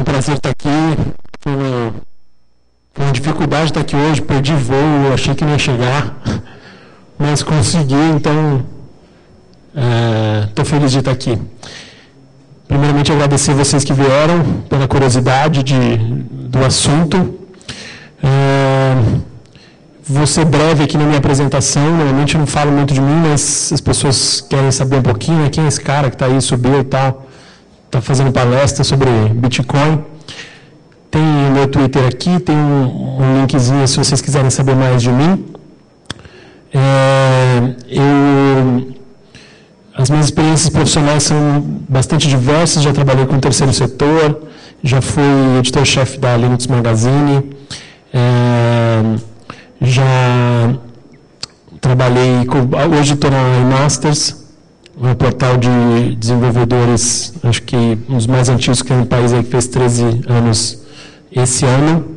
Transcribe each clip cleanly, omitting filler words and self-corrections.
um prazer estar aqui. Foi uma dificuldade estar aqui hoje, perdi voo, achei que não ia chegar, mas consegui, então estou feliz de estar aqui. Primeiramente, agradecer vocês que vieram, pela curiosidade do assunto. Vou ser breve aqui na minha apresentação, normalmente eu não falo muito de mim, mas as pessoas querem saber um pouquinho, né? Quem é esse cara que está aí, subiu e tal, está fazendo palestra sobre Bitcoin. Tem o meu Twitter aqui, tem um linkzinho se vocês quiserem saber mais de mim. As minhas experiências profissionais são bastante diversas, já trabalhei com o terceiro setor, já fui editor-chefe da Linux Magazine, já trabalhei, hoje estou na iMasters, um portal de desenvolvedores, acho que um dos mais antigos que tem no país, aí, que fez 13 anos esse ano.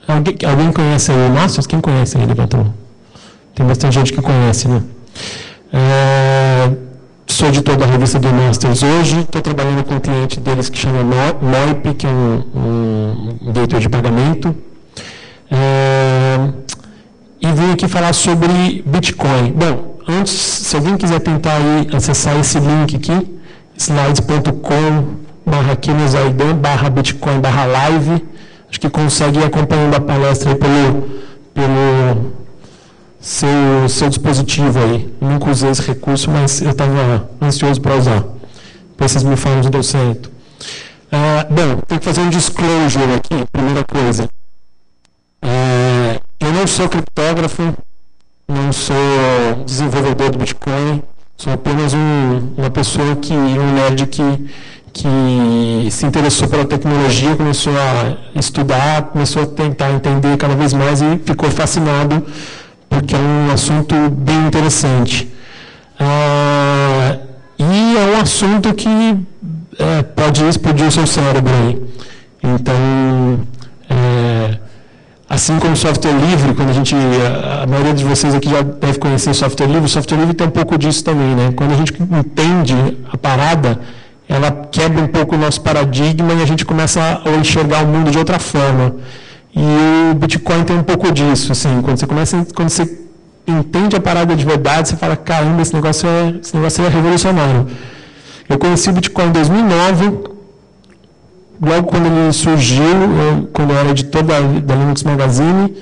Alguém conhece aí o iMasters? Quem conhece aí? Levanta a mão. Tem bastante gente que conhece, né? Sou editor da revista do iMasters hoje, estou trabalhando com um cliente deles que chama Moip, que é um gateway de pagamento. E vim aqui falar sobre Bitcoin. Bom, antes, se alguém quiser tentar aí acessar esse link aqui, slides.com/kenozaidan/bitcoin/live, acho que consegue ir acompanhando a palestra aí pelo seu dispositivo aí. Nunca usei esse recurso, mas eu estava ansioso para usar. Depois vocês me falam se deu certo. Bom, tem que fazer um disclosure aqui, primeira coisa. Eu não sou criptógrafo, não sou desenvolvedor do Bitcoin, sou apenas uma pessoa um nerd que se interessou pela tecnologia, começou a estudar, começou a tentar entender cada vez mais e ficou fascinado, porque é um assunto bem interessante. E é um assunto que pode explodir o seu cérebro aí. Então, assim como software livre, quando a maioria de vocês aqui já deve conhecer software livre tem um pouco disso também, né? Quando a gente entende a parada, ela quebra um pouco o nosso paradigma e a gente começa a enxergar o mundo de outra forma. E o Bitcoin tem um pouco disso, assim, quando você entende a parada de verdade, você fala, caramba, esse negócio é revolucionário. Eu conheci o Bitcoin em 2009, logo quando ele surgiu, quando eu era editor da Linux Magazine.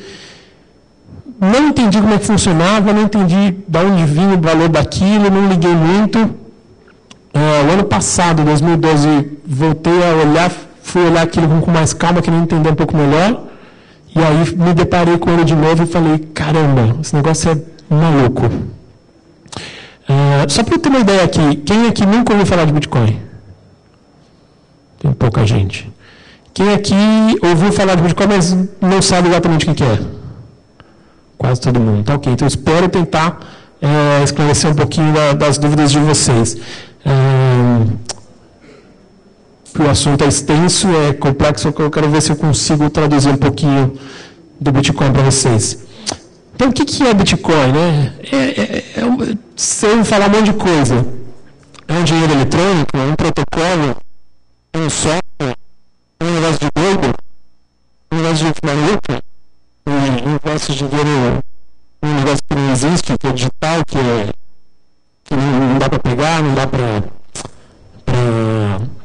Não entendi como é que funcionava, não entendi de onde vinha o valor daquilo, não liguei muito. O ano passado, 2012, voltei a olhar, fui olhar aquilo com mais calma, querendo entender um pouco melhor. E aí me deparei com ele de novo e falei, caramba, esse negócio é maluco. Só para eu ter uma ideia aqui, quem aqui nunca ouviu falar de Bitcoin? Tem pouca gente. Quem aqui ouviu falar de Bitcoin, mas não sabe exatamente o que é? Quase todo mundo. Tá ok. Então, espero tentar esclarecer um pouquinho das dúvidas de vocês. O assunto é extenso, é complexo, eu quero ver se eu consigo traduzir um pouquinho do Bitcoin para vocês. Então, o que é Bitcoin, né? Você ouve falar um monte de coisa. É um dinheiro eletrônico, é um protocolo, é um software, é um negócio de doido, um negócio de gente maluca, um negócio de dinheiro, um negócio que não existe, que é digital, que não dá para pegar, não dá para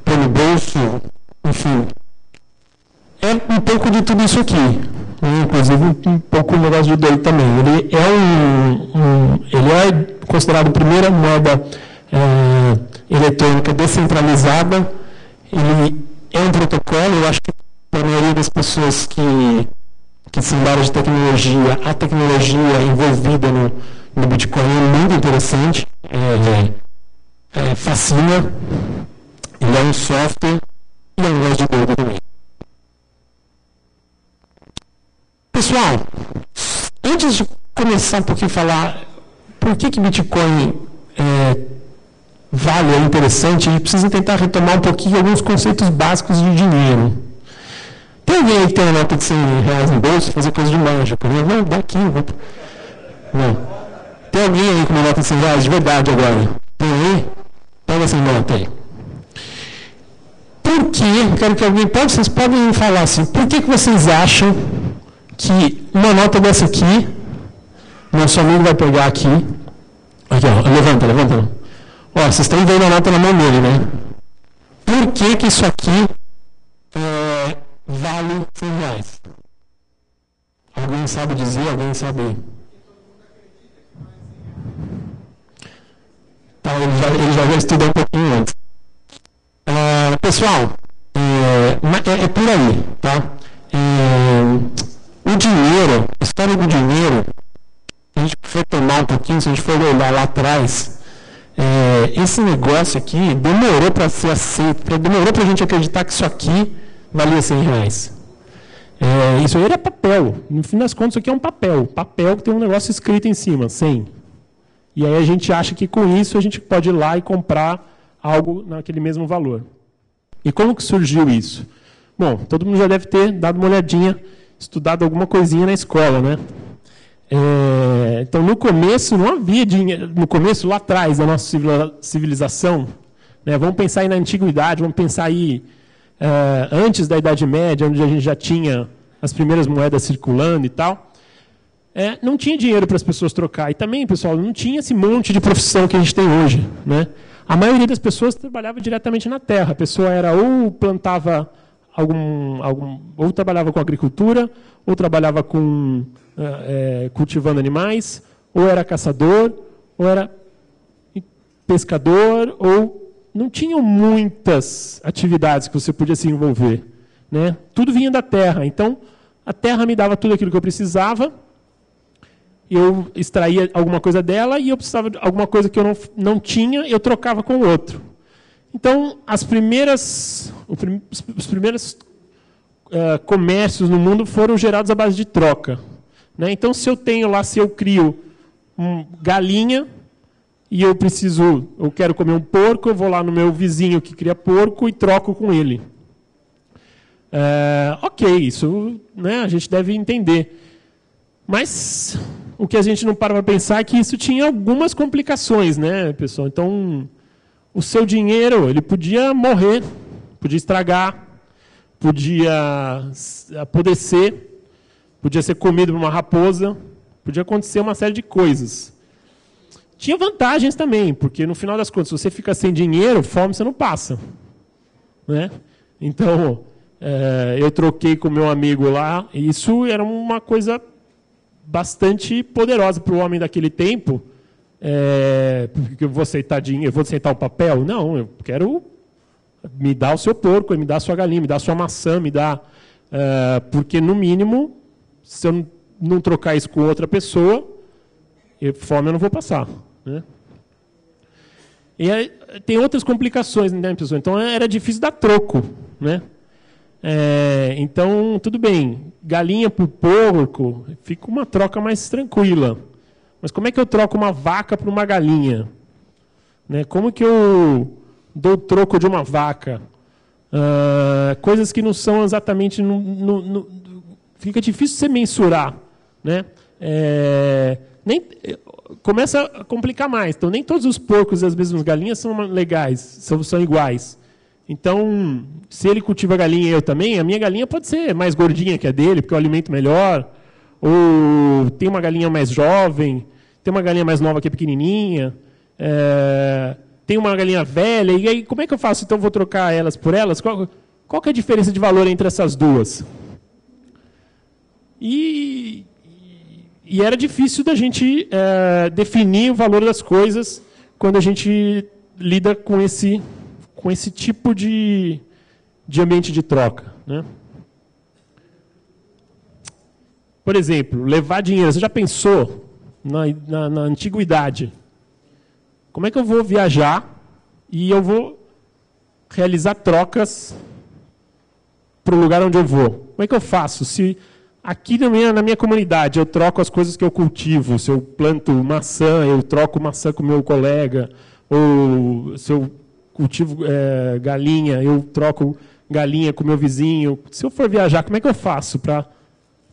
pôr no bolso, enfim. É um pouco de tudo isso aqui. Inclusive um pouco o negócio de doido também. Ele é considerado a primeira moeda eletrônica descentralizada. Ele é um protocolo. Eu acho que para a maioria das pessoas que são da área de tecnologia, a tecnologia envolvida no Bitcoin é muito interessante. Fascina. Ele é um software e é um negócio de doido também. Pessoal, antes de começar um pouquinho a falar por que Bitcoin vale, é interessante, a gente precisa tentar retomar um pouquinho alguns conceitos básicos de dinheiro. Tem alguém aí que tem uma nota de R$100 no bolso, fazer coisa de mágica? Não, dá aqui. Não. Tem alguém aí com uma nota de R$100 de verdade agora? Tem aí? Pega essa nota aí. por que, quero que alguém pode, vocês podem falar assim, por que vocês acham que uma nota dessa aqui, nosso amigo vai pegar aqui, ó, levanta. Ó, vocês estão vendo a nota na mão dele, né? Por que isso aqui vale R$100? Alguém sabe dizer? Alguém sabe? Tá, ele já vai estudar um pouquinho antes. Pessoal, é por aí, tá? O dinheiro, a história do dinheiro, se a gente for tomar um pouquinho, se a gente for olhar lá atrás, esse negócio aqui demorou para ser aceito, demorou para a gente acreditar que isso aqui valia R$100. Isso aí era papel. No fim das contas, isso aqui é um papel. Papel que tem um negócio escrito em cima, 100. E aí a gente acha que com isso a gente pode ir lá e comprar algo naquele mesmo valor. E como que surgiu isso? Bom, todo mundo já deve ter dado uma olhadinha, estudado alguma coisinha na escola, né? Então, no começo, não havia dinheiro. No começo, lá atrás da nossa civilização, né, vamos pensar aí na antiguidade, vamos pensar aí antes da Idade Média, onde a gente já tinha as primeiras moedas circulando e tal. Não tinha dinheiro para as pessoas trocar. E também, pessoal, não tinha esse monte de profissão que a gente tem hoje, né? A maioria das pessoas trabalhava diretamente na terra. A pessoa era ou plantava ou trabalhava com agricultura, ou trabalhava com cultivando animais, ou era caçador, ou era pescador, ou não tinham muitas atividades que você podia se envolver, né? Tudo vinha da terra. Então, a terra me dava tudo aquilo que eu precisava. Eu extraía alguma coisa dela e eu precisava de alguma coisa que eu não tinha, eu trocava com o outro. Então, os primeiros comércios no mundo foram gerados à base de troca, né? Então, se eu crio galinha e eu quero comer um porco, eu vou lá no meu vizinho que cria porco e troco com ele. Ok, isso, né, a gente deve entender. Mas o que a gente não para pensar é que isso tinha algumas complicações, né, pessoal? Então, o seu dinheiro, ele podia morrer, podia estragar, podia apodrecer, podia ser comido por uma raposa, podia acontecer uma série de coisas. Tinha vantagens também, porque no final das contas, se você fica sem dinheiro, fome você não passa, né? Então, eu troquei com meu amigo lá, e isso era uma coisa bastante poderosa para o homem daquele tempo. Porque eu vou aceitar dinheiro, eu vou aceitar o papel? Não, eu quero me dar o seu porco, me dar a sua galinha, me dar a sua maçã, me dar... porque, no mínimo, se eu não trocar isso com outra pessoa, fome eu não vou passar, né? E aí, tem outras complicações, né, pessoal? Então, era difícil dar troco, né? Então, tudo bem, galinha por porco, fica uma troca mais tranquila. Mas como é que eu troco uma vaca por uma galinha? Né? Como que eu dou o troco de uma vaca? Coisas que não são exatamente... fica difícil você mensurar, né? Começa a complicar mais. Então, nem todos os porcos e as mesmas galinhas são legais, são iguais. Então, se ele cultiva galinha e eu também, a minha galinha pode ser mais gordinha que a dele, porque eu alimento melhor. Ou tem uma galinha mais jovem, tem uma galinha mais nova que é pequenininha, tem uma galinha velha. E aí, como é que eu faço? Então, eu vou trocar elas por elas? Qual que é a diferença de valor entre essas duas? E era difícil da gente definir o valor das coisas quando a gente lida com esse tipo de ambiente de troca, né? Por exemplo, levar dinheiro. Você já pensou na antiguidade? Como é que eu vou viajar e eu vou realizar trocas para o lugar onde eu vou? Como é que eu faço? Se aqui na minha comunidade eu troco as coisas que eu cultivo, se eu planto maçã, eu troco maçã com o meu colega, ou se eu cultivo galinha, eu troco galinha com o meu vizinho. Se eu for viajar, como é que eu faço para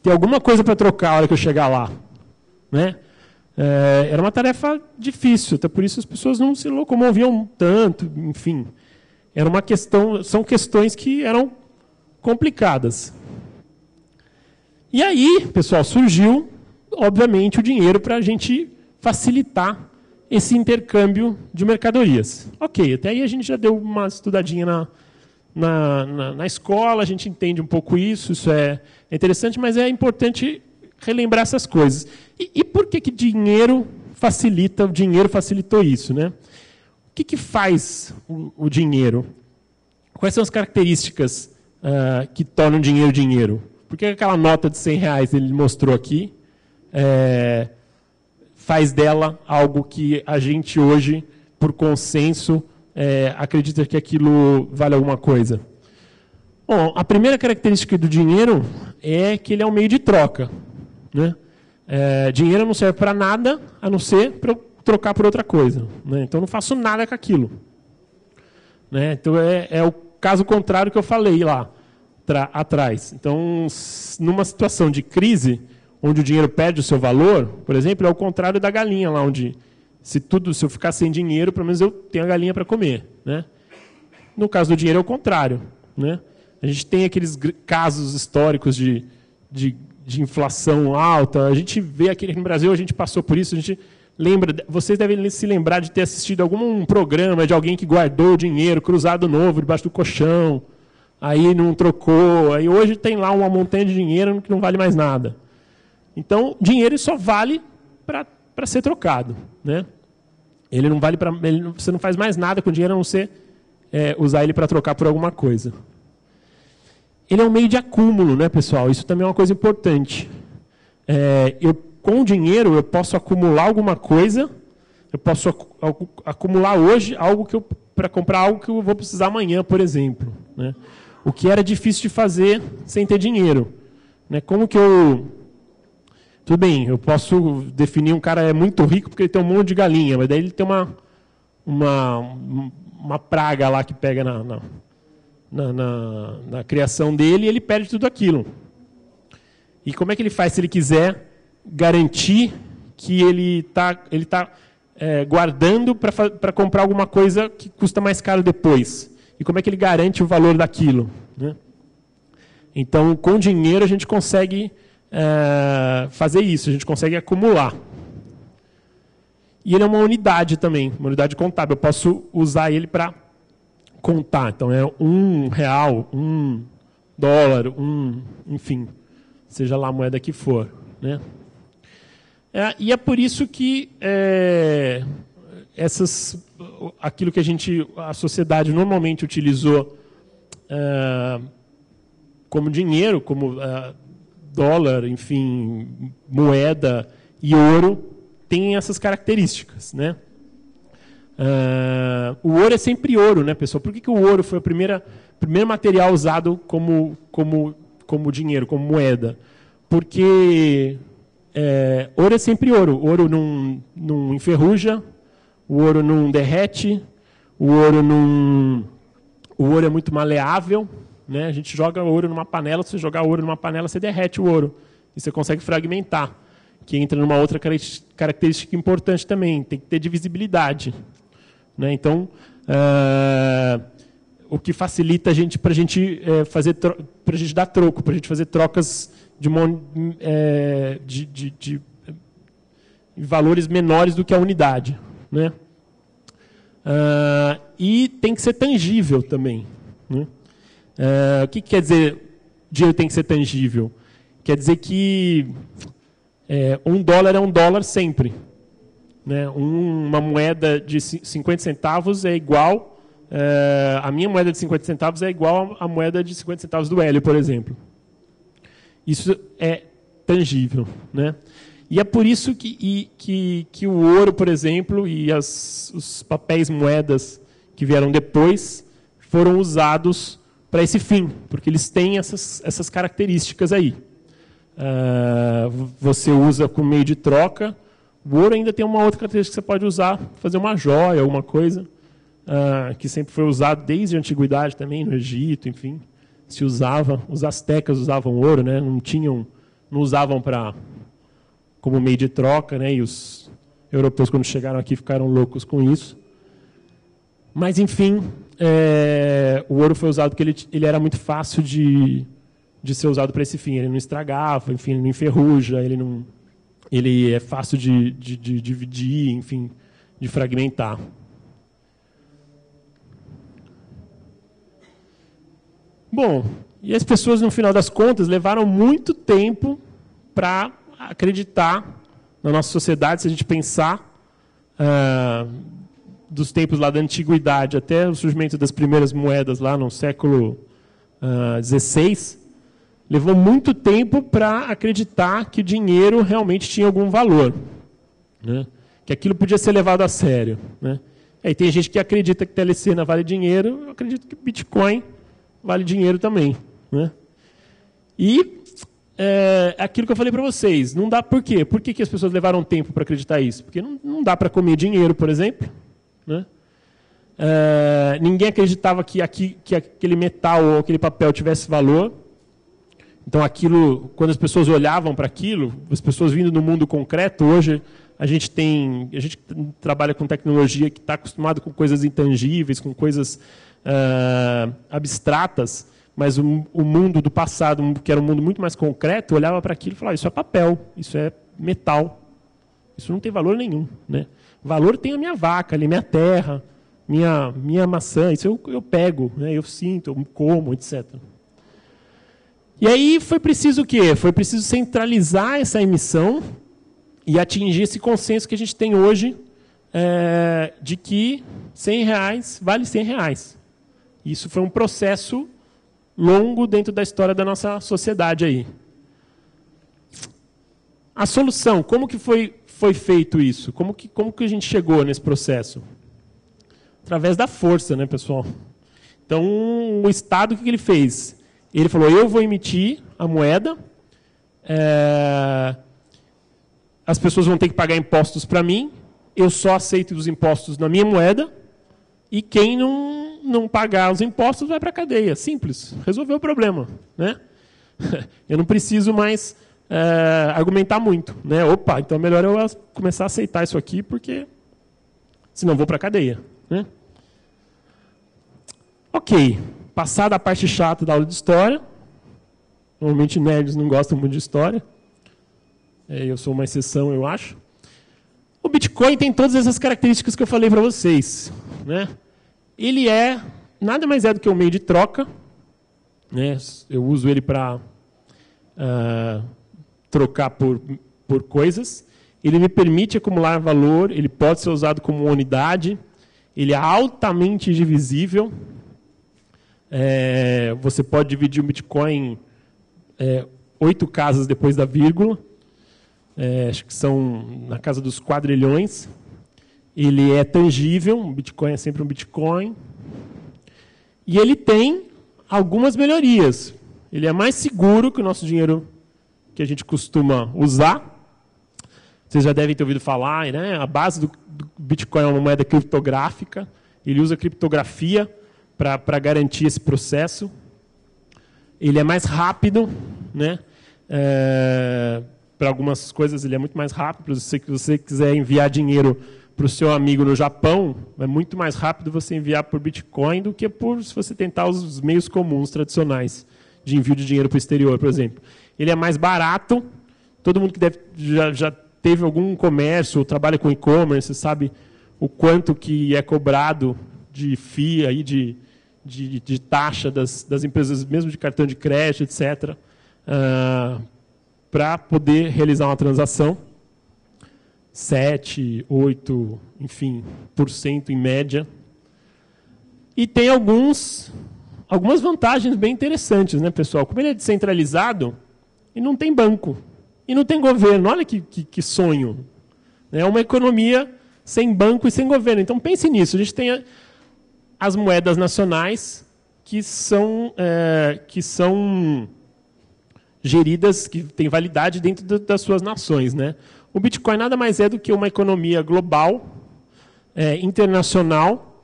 ter alguma coisa para trocar na hora que eu chegar lá? Né? Era uma tarefa difícil, até por isso as pessoas não se locomoviam tanto, enfim. são questões que eram complicadas. E aí, pessoal, surgiu, obviamente, o dinheiro para a gente facilitar esse intercâmbio de mercadorias. Ok, até aí a gente já deu uma estudadinha na escola, a gente entende um pouco isso é interessante, mas é importante relembrar essas coisas. E por que dinheiro facilita? O dinheiro facilitou isso, né? O que faz o dinheiro? Quais são as características que tornam dinheiro dinheiro? Por que aquela nota de R$100 ele mostrou aqui faz dela algo que a gente hoje, por consenso, acredita que aquilo vale alguma coisa? Bom, a primeira característica do dinheiro é que ele é um meio de troca, né? Dinheiro não serve para nada, a não ser para eu trocar por outra coisa, né? Então, eu não faço nada com aquilo, né? Então, é o caso contrário que eu falei lá atrás. Então, numa situação de crise, onde o dinheiro perde o seu valor, por exemplo, é o contrário da galinha, lá onde, se eu ficar sem dinheiro, pelo menos eu tenho a galinha para comer, né? No caso do dinheiro, é o contrário, né? A gente tem aqueles casos históricos de inflação alta. A gente vê aqui no Brasil, a gente passou por isso, a gente lembra, vocês devem se lembrar de ter assistido algum programa de alguém que guardou o dinheiro cruzado novo debaixo do colchão, aí não trocou, aí hoje tem lá uma montanha de dinheiro que não vale mais nada. Então, dinheiro só vale para ser trocado, né? Ele não vale você não faz mais nada com o dinheiro a não ser usar ele para trocar por alguma coisa. Ele é um meio de acúmulo, né, pessoal? Isso também é uma coisa importante. Com o dinheiro, eu posso acumular alguma coisa, eu posso acumular hoje para comprar algo que eu vou precisar amanhã, por exemplo, né? O que era difícil de fazer sem ter dinheiro, né? Como que tudo bem, eu posso definir um cara muito rico porque ele tem um monte de galinha, mas daí ele tem uma praga lá que pega na criação dele e ele perde tudo aquilo. E como é que ele faz se ele quiser garantir que ele está guardando para comprar alguma coisa que custa mais caro depois? E como é que ele garante o valor daquilo, né? Então, com dinheiro, a gente consegue fazer isso, a gente consegue acumular. E ele é uma unidade também, uma unidade contábil. Eu posso usar ele para contar. Então, é R$1, $1, enfim, seja lá a moeda que for, né? E é por isso que aquilo que a sociedade normalmente utilizou como dinheiro, como dólar, enfim, moeda e ouro, tem essas características, né? O ouro é sempre ouro, né, pessoal? Por que o ouro foi o primeiro material usado como dinheiro, como moeda? Porque ouro é sempre ouro. O ouro não enferruja, o ouro não derrete, o ouro é muito maleável, né? A gente joga ouro numa panela, se você jogar ouro numa panela, você derrete o ouro. E você consegue fragmentar, que entra numa outra característica importante também, tem que ter divisibilidade, né? Então, o que facilita a gente para a gente dar troco, para a gente fazer trocas de valores menores do que a unidade, né? E tem que ser tangível também, né? O que quer dizer dinheiro tem que ser tangível? Quer dizer que $1 é $1 sempre, né? Uma moeda de 50 centavos é igual, a minha moeda de 50 centavos é igual à moeda de 50 centavos do Hélio, por exemplo. Isso é tangível, né? E é por isso que o ouro, por exemplo, e os papéis moedas que vieram depois foram usados para esse fim, porque eles têm essas características aí. Você usa como meio de troca. O ouro ainda tem uma outra característica que você pode usar, fazer uma joia, alguma coisa, que sempre foi usado desde a antiguidade também, no Egito, enfim. Se usava, os astecas usavam ouro, né? Não usavam como meio de troca, né? E os europeus, quando chegaram aqui, ficaram loucos com isso. Mas, enfim, o ouro foi usado porque ele era muito fácil de ser usado para esse fim. Ele não estragava, enfim, ele não enferruja, ele é fácil de dividir, enfim, de fragmentar. Bom, e as pessoas, no final das contas, levaram muito tempo para acreditar na nossa sociedade, se a gente pensar dos tempos lá da antiguidade até o surgimento das primeiras moedas lá no século XVI, levou muito tempo para acreditar que o dinheiro realmente tinha algum valor, né? Que aquilo podia ser levado a sério, né? Aí tem gente que acredita que telecena vale dinheiro, eu acredito que Bitcoin vale dinheiro também, né? E aquilo que eu falei para vocês, não dá por quê? Por que as pessoas levaram tempo para acreditar isso? Porque não dá para comer dinheiro, por exemplo, né? Ninguém acreditava que aquele metal ou aquele papel tivesse valor. Então, aquilo, quando as pessoas olhavam para aquilo, as pessoas vindo do mundo concreto, hoje a gente trabalha com tecnologia que está acostumado com coisas intangíveis, com coisas abstratas, mas o mundo do passado, que era um mundo muito mais concreto, olhava para aquilo e falava: isso é papel, isso é metal, isso não tem valor nenhum, né? Valor tem a minha vaca, ali, minha terra, minha maçã, isso eu pego, né? Eu sinto, eu como, etc. E aí foi preciso o quê? Foi preciso centralizar essa emissão e atingir esse consenso que a gente tem hoje de que R$100 vale R$100. Isso foi um processo longo dentro da história da nossa sociedade aí. A solução, como que foi feito isso? Como que a gente chegou nesse processo? Através da força, né, pessoal? Então, o Estado, o que ele fez? Ele falou: eu vou emitir a moeda, as pessoas vão ter que pagar impostos para mim, eu só aceito os impostos na minha moeda, e quem não pagar os impostos vai para a cadeia. Simples, resolveu o problema, né? Eu não preciso mais argumentar muito, né? Opa, então é melhor eu começar a aceitar isso aqui, porque senão vou para a cadeia, né? Ok, passada a parte chata da aula de história. Normalmente nerds não gostam muito de história. Eu sou uma exceção, eu acho. O Bitcoin tem todas essas características que eu falei para vocês, né? Ele nada mais é do que um meio de troca, né? Eu uso ele para trocar por coisas. Ele me permite acumular valor, ele pode ser usado como uma unidade, ele é altamente divisível. Você pode dividir o Bitcoin em 8 casas depois da vírgula. Acho que são na casa dos quadrilhões. Ele é tangível, um Bitcoin é sempre um Bitcoin. E ele tem algumas melhorias. Ele é mais seguro que o nosso dinheiro que a gente costuma usar. Vocês já devem ter ouvido falar, né? A base do Bitcoin é uma moeda criptográfica. Ele usa criptografia para garantir esse processo. Ele é mais rápido, né? Para algumas coisas ele é muito mais rápido. Se você quiser enviar dinheiro para o seu amigo no Japão, é muito mais rápido você enviar por Bitcoin do que se você tentar os meios comuns, tradicionais, de envio de dinheiro para o exterior, por exemplo. Ele é mais barato. Todo mundo que já teve algum comércio ou trabalha com e-commerce sabe o quanto que é cobrado de FII, aí de taxa das empresas, mesmo de cartão de crédito, etc., para poder realizar uma transação. 7, 8, enfim, % em média. E tem algumas vantagens bem interessantes, né, pessoal? Como ele é descentralizado, e não tem banco, e não tem governo. Olha que sonho. É uma economia sem banco e sem governo. Então, pense nisso. A gente tem as moedas nacionais que são geridas, que têm validade dentro das suas nações, né? O Bitcoin nada mais é do que uma economia global, internacional,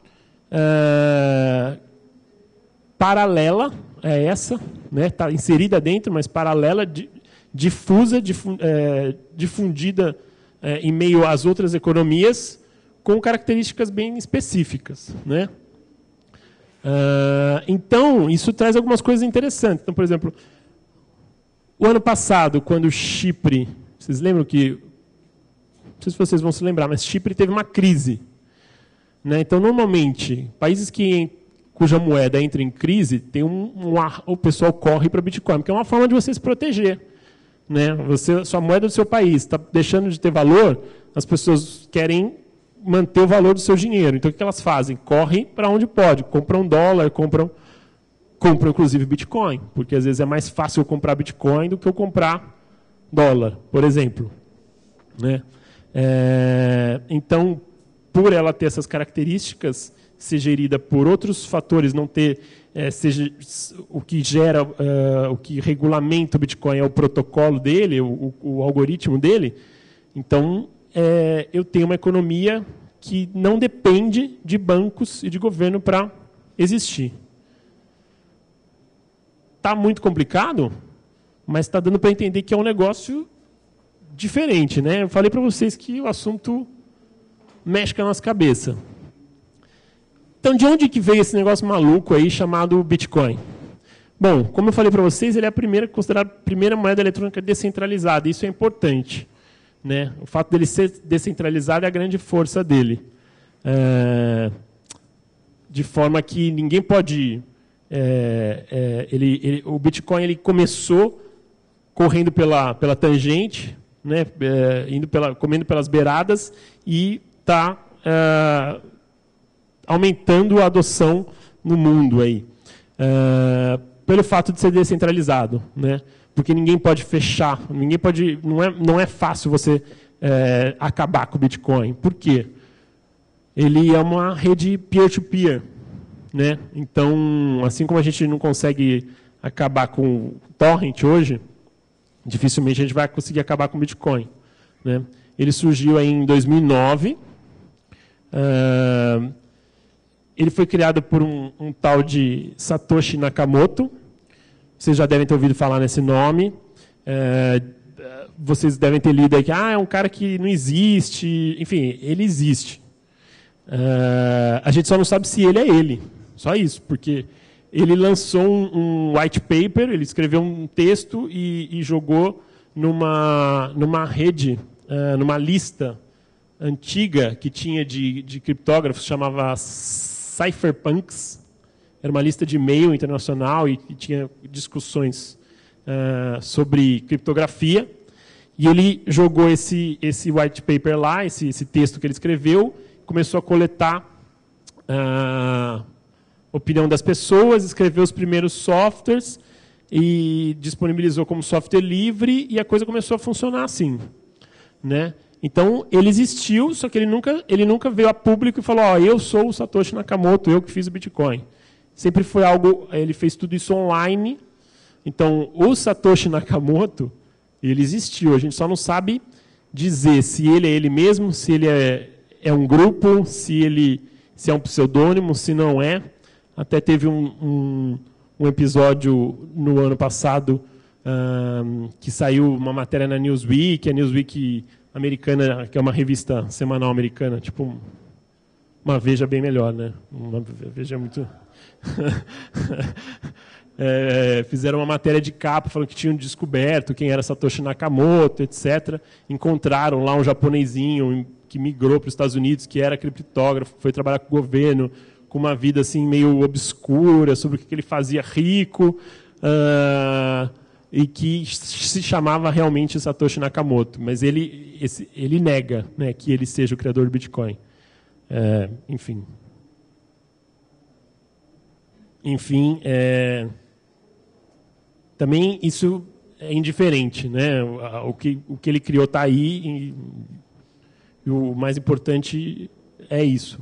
paralela a essa, né? Está inserida dentro, mas paralela, difusa, difundida em meio às outras economias, com características bem específicas, né? Então, isso traz algumas coisas interessantes. Então, por exemplo, o ano passado, quando Chipre... Vocês lembram que... Não sei se vocês vão se lembrar, mas Chipre teve uma crise. Né? Então, normalmente, países cuja moeda entra em crise, o pessoal corre para o Bitcoin, porque é uma forma de você se proteger. Né? Sua moeda do seu país está deixando de ter valor, as pessoas querem manter o valor do seu dinheiro. Então, o que elas fazem? Correm para onde pode. Compram dólar, compram inclusive Bitcoin, porque às vezes é mais fácil eu comprar Bitcoin do que eu comprar dólar, por exemplo. Né? Então, por ela ter essas características, ser gerida por outros fatores, não ter o que gera, o que regulamenta o Bitcoin é o protocolo dele, o algoritmo dele. Então, eu tenho uma economia que não depende de bancos e de governo para existir. Está muito complicado, mas está dando para entender que é um negócio diferente. Né? Eu falei para vocês que o assunto mexe com a nossa cabeça. Então, de onde que veio esse negócio maluco aí chamado Bitcoin? Bom, como eu falei para vocês, ele é considerada a primeira moeda eletrônica descentralizada. Isso é importante. Né? O fato dele ser descentralizado é a grande força dele. De forma que ninguém pode... o Bitcoin ele começou correndo pela tangente, né? Comendo pelas beiradas, e está aumentando a adoção no mundo aí, pelo fato de ser descentralizado, né? Porque ninguém pode fechar, não é fácil você acabar com o Bitcoin. Por quê? Ele é uma rede peer-to-peer, né? Então, assim como a gente não consegue acabar com o torrent hoje, dificilmente a gente vai conseguir acabar com o Bitcoin. Né? Ele surgiu aí em 2009. Ele foi criado por um tal de Satoshi Nakamoto. Vocês já devem ter ouvido falar nesse nome. Vocês devem ter lido aí que é um cara que não existe. Enfim, ele existe. A gente só não sabe se ele é ele. Só isso, porque ele lançou um white paper, ele escreveu um texto e jogou numa rede, numa lista antiga que tinha de criptógrafos, chamava Cypherpunks. Era uma lista de e-mail internacional e tinha discussões sobre criptografia. E ele jogou esse white paper lá, esse texto que ele escreveu, começou a coletar opinião das pessoas, escreveu os primeiros softwares e disponibilizou como software livre, e a coisa começou a funcionar assim. Né? Então, ele existiu, só que ele nunca veio a público e falou, eu sou o Satoshi Nakamoto, eu que fiz o Bitcoin. Sempre foi algo, ele fez tudo isso online. Então, o Satoshi Nakamoto, ele existiu, a gente só não sabe dizer se ele é ele mesmo, se ele é um grupo, se é um pseudônimo, se não é. Até teve um episódio no ano passado que saiu uma matéria na Newsweek, a Newsweek americana, que é uma revista semanal americana, tipo uma Veja bem melhor, né? Uma Veja muito... fizeram uma matéria de capa falando que tinham descoberto quem era Satoshi Nakamoto, etc. Encontraram lá um japonesinho que migrou para os Estados Unidos, que era criptógrafo, foi trabalhar com o governo, com uma vida assim meio obscura, sobre o que ele fazia rico, e que se chamava realmente Satoshi Nakamoto. Mas ele nega, né, que ele seja o criador do Bitcoin. Enfim, também isso é indiferente. Né? O que ele criou está aí, e o mais importante é isso.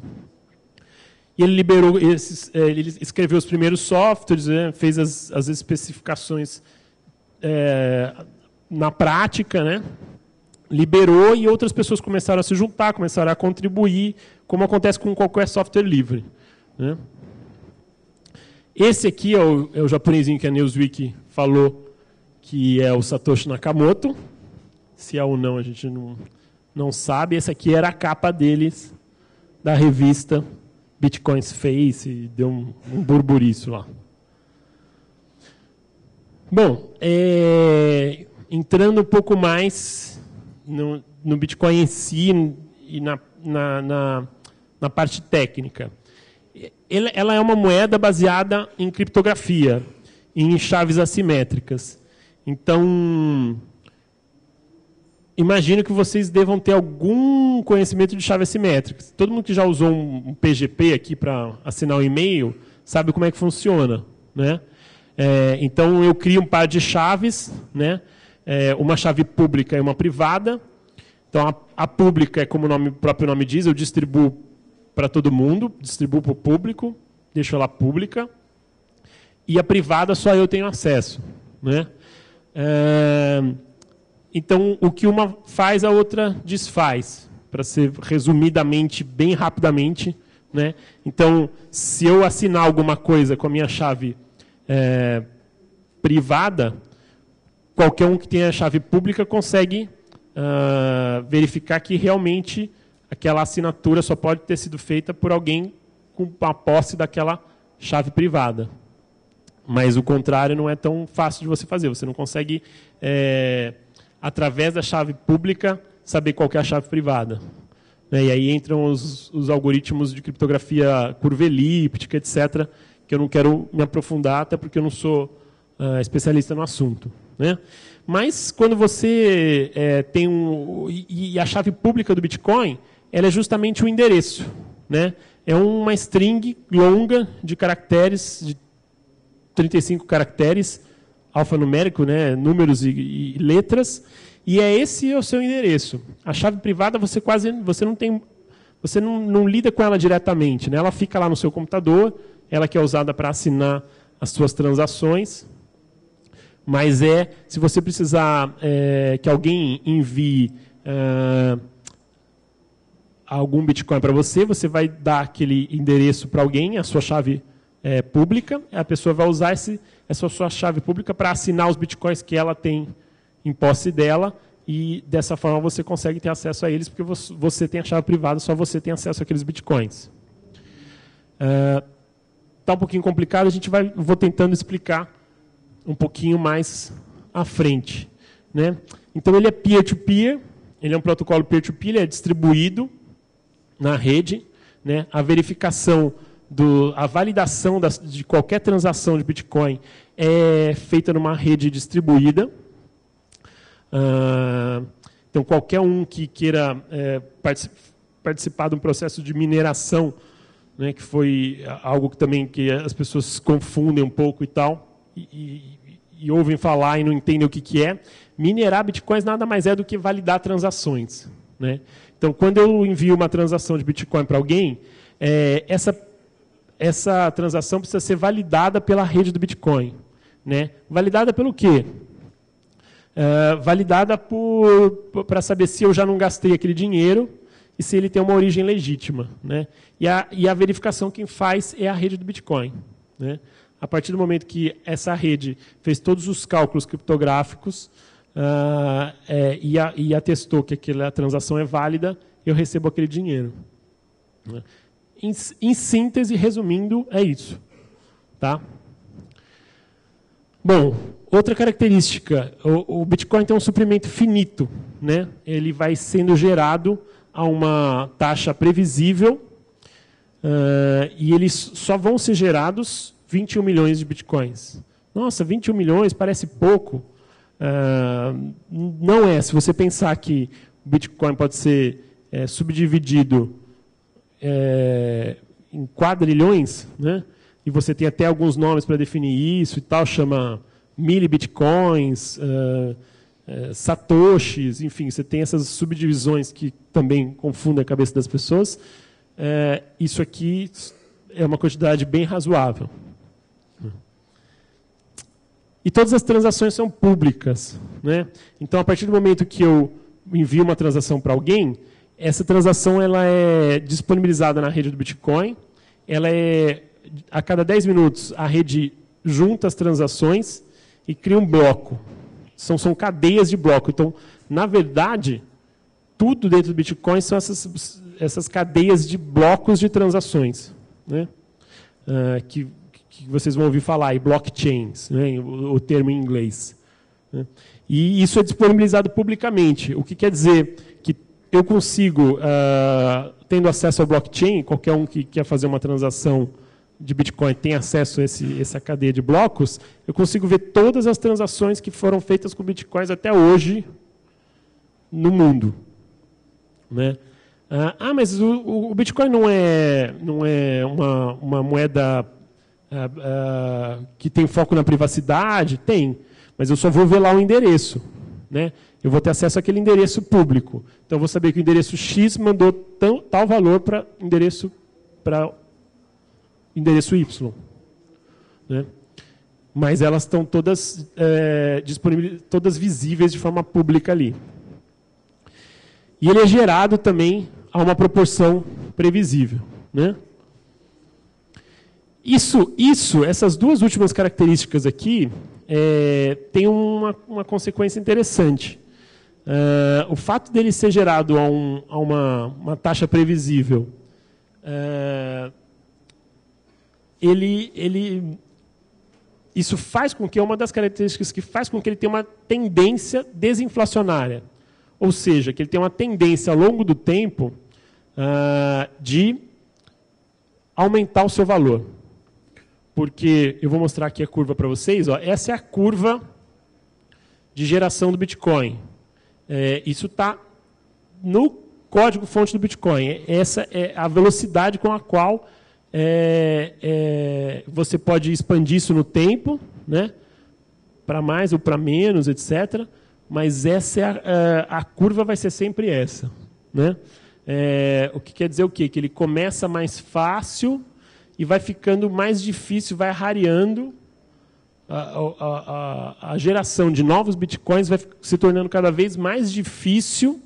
E ele liberou ele escreveu os primeiros softwares, né, fez as especificações na prática, né, liberou, e outras pessoas começaram a se juntar, começaram a contribuir, como acontece com qualquer software livre. Né. Esse aqui é o japonesinho que a Newsweek falou que é o Satoshi Nakamoto. Se é ou não, a gente não sabe. Essa aqui era a capa deles, da revista Bitcoins fez e deu um burburiço lá. Bom, entrando um pouco mais no Bitcoin em si e na parte técnica. Ela é uma moeda baseada em criptografia, em chaves assimétricas. Então, imagino que vocês devam ter algum conhecimento de chaves assimétricas. Todo mundo que já usou um PGP aqui para assinar um e-mail sabe como é que funciona, né? Então, eu crio um par de chaves, né? Uma chave pública e uma privada. Então, a pública é como o próprio nome diz, eu distribuo para todo mundo, distribuo para o público, deixo ela pública. E a privada só eu tenho acesso, né? Então, o que uma faz, a outra desfaz, para ser resumidamente, bem rapidamente, né? Então, se eu assinar alguma coisa com a minha chave privada, qualquer um que tenha a chave pública consegue verificar que realmente aquela assinatura só pode ter sido feita por alguém com a posse daquela chave privada. Mas o contrário não é tão fácil de você fazer. Você não consegue, através da chave pública, saber qual que é a chave privada. E aí entram os algoritmos de criptografia curva elíptica, etc., que eu não quero me aprofundar, até porque eu não sou especialista no assunto, né? Mas quando você tem e a chave pública do Bitcoin, ela é justamente o endereço, né? É uma string longa de caracteres, de 35 caracteres, alfanumérico, né? Números e letras, e esse é o seu endereço. A chave privada você não lida com ela diretamente, né? Ela fica lá no seu computador, ela que é usada para assinar as suas transações, mas se você precisar que alguém envie algum Bitcoin para você, você vai dar aquele endereço para alguém, a sua chave pública, a pessoa vai usar essa sua chave pública para assinar os Bitcoins que ela tem em posse dela, e dessa forma você consegue ter acesso a eles, porque você tem a chave privada, só você tem acesso àqueles Bitcoins. Está um pouquinho complicado, vou tentando explicar um pouquinho mais à frente, né? Então, ele é peer-to-peer, ele é um protocolo peer-to-peer, ele é distribuído na rede, né? A verificação, a validação de qualquer transação de Bitcoin é feita numa rede distribuída. Então, qualquer um que queira participar de um processo de mineração, né, que foi algo que as pessoas confundem um pouco e tal, e ouvem falar e não entendem o que é. Minerar Bitcoins nada mais é do que validar transações, né? Então, quando eu envio uma transação de Bitcoin para alguém, essa transação precisa ser validada pela rede do Bitcoin, né? Validada pelo quê? Validada para saber se eu já não gastei aquele dinheiro e se ele tem uma origem legítima, né? E a verificação quem faz é a rede do Bitcoin, né? A partir do momento que essa rede fez todos os cálculos criptográficos e atestou que aquela transação é válida, eu recebo aquele dinheiro, né? Em síntese, resumindo, é isso, tá? Bom, outra característica, o Bitcoin tem um suprimento finito, né? Ele vai sendo gerado a uma taxa previsível e eles só vão ser gerados 21 milhões de Bitcoins. Nossa, 21 milhões parece pouco. Não é. Se você pensar que o Bitcoin pode ser subdividido em quadrilhões, né? E você tem até alguns nomes para definir isso e tal, chama milibitcoins, satoshis, enfim, você tem essas subdivisões que também confundem a cabeça das pessoas. Isso aqui é uma quantidade bem razoável. E todas as transações são públicas, né? Então, a partir do momento que eu envio uma transação para alguém, essa transação ela é disponibilizada na rede do Bitcoin. A cada 10 minutos, a rede junta as transações e cria um bloco. São cadeias de bloco. Então, na verdade, tudo dentro do Bitcoin são essas cadeias de blocos de transações, né? Que vocês vão ouvir falar, e blockchains, né? o termo em inglês. Né? E isso é disponibilizado publicamente, o que quer dizer que eu consigo, tendo acesso ao blockchain, qualquer um que quer fazer uma transação de Bitcoin tem acesso a essa cadeia de blocos, eu consigo ver todas as transações que foram feitas com Bitcoins até hoje no mundo. Né? Mas o Bitcoin não é uma moeda que tem foco na privacidade? Tem, mas eu só vou ver lá o endereço. Né? Eu vou ter acesso àquele endereço público. Então, eu vou saber que o endereço X mandou tal valor para endereço Y. Né? Mas elas estão todas disponíveis, todas visíveis de forma pública ali. E ele é gerado também a uma proporção previsível. Né? Essas duas últimas características aqui têm uma consequência interessante. O fato dele ser gerado a uma taxa previsível, isso faz com que, é uma das características que faz com que ele tenha uma tendência desinflacionária. Ou seja, que ele tem uma tendência ao longo do tempo de aumentar o seu valor. Porque, eu vou mostrar aqui a curva para vocês, essa é a curva de geração do Bitcoin. Isso está no código-fonte do Bitcoin. Essa é a velocidade com a qual você pode expandir isso no tempo, né, para mais ou para menos, etc. Mas essa a curva vai ser sempre essa. Né? O que quer dizer o quê? Que ele começa mais fácil e vai ficando mais difícil, vai rareando. A geração de novos bitcoins vai se tornando cada vez mais difícil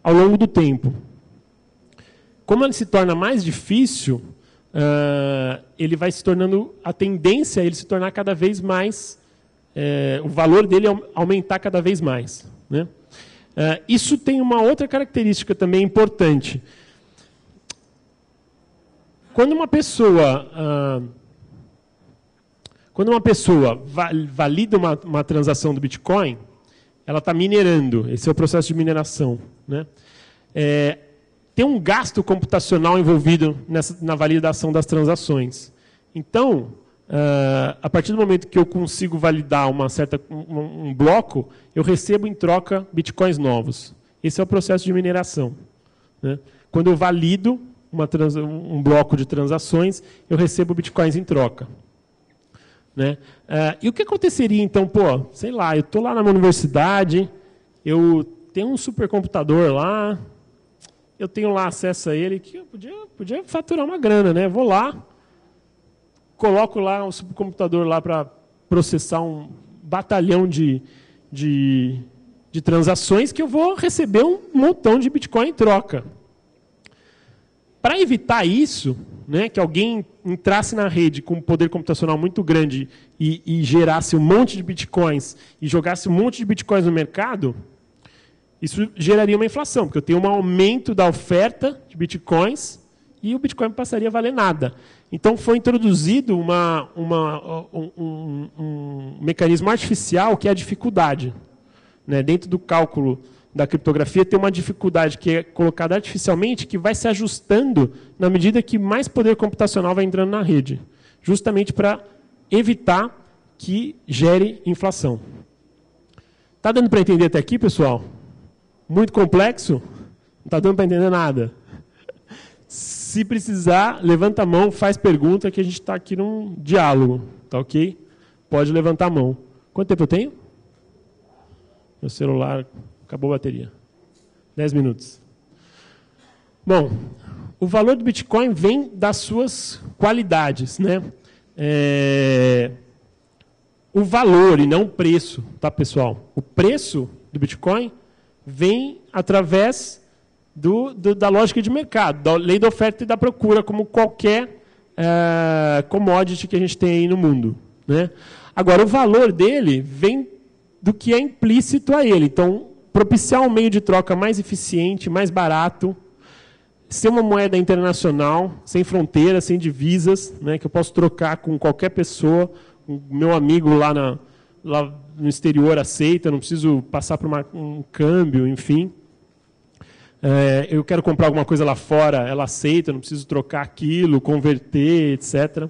ao longo do tempo. Como ele se torna mais difícil, ele vai se tornando, a tendência é ele se tornar cada vez mais, o valor dele aumentar cada vez mais. Né? Isso tem uma outra característica também importante. Quando uma pessoa valida uma transação do Bitcoin, ela está minerando. Esse é o processo de mineração. Né? Tem um gasto computacional envolvido na validação das transações. Então, a partir do momento que eu consigo validar um bloco, eu recebo em troca Bitcoins novos. Esse é o processo de mineração. Né? Quando eu valido um bloco de transações, eu recebo Bitcoins em troca. Né? E o que aconteceria, então, sei lá, eu estou lá na minha universidade, eu tenho um supercomputador lá, eu tenho lá acesso a ele, que eu podia faturar uma grana, né? Vou lá, coloco lá um supercomputador lá para processar um batalhão de transações que eu vou receber um montão de Bitcoin em troca. Para evitar isso, né, que alguém entrasse na rede com um poder computacional muito grande e gerasse um monte de Bitcoins e jogasse um monte de Bitcoins no mercado, isso geraria uma inflação, porque eu tenho um aumento da oferta de Bitcoins e o Bitcoin passaria a valer nada. Então, foi introduzido um mecanismo artificial que é a dificuldade. Né? Dentro do cálculo da criptografia, tem uma dificuldade que é colocada artificialmente, que vai se ajustando na medida que mais poder computacional vai entrando na rede, justamente para evitar que gere inflação. Está dando para entender até aqui, pessoal? Muito complexo? Não está dando para entender nada? Se precisar, levanta a mão, faz pergunta, que a gente está aqui num diálogo. Tá ok? Pode levantar a mão. Quanto tempo eu tenho? Meu celular... Acabou a bateria. 10 minutos. Bom, o valor do Bitcoin vem das suas qualidades. Né? O valor e não o preço, tá, pessoal? O preço do Bitcoin vem através da lógica de mercado, da lei da oferta e da procura, como qualquer commodity que a gente tem aí no mundo. Né? Agora, o valor dele vem do que é implícito a ele. Então, propiciar um meio de troca mais eficiente, mais barato, ser uma moeda internacional, sem fronteiras, sem divisas, né, que eu posso trocar com qualquer pessoa. O meu amigo lá no exterior aceita, não preciso passar por um câmbio, enfim. Eu quero comprar alguma coisa lá fora, ela aceita, não preciso trocar aquilo, converter, etc.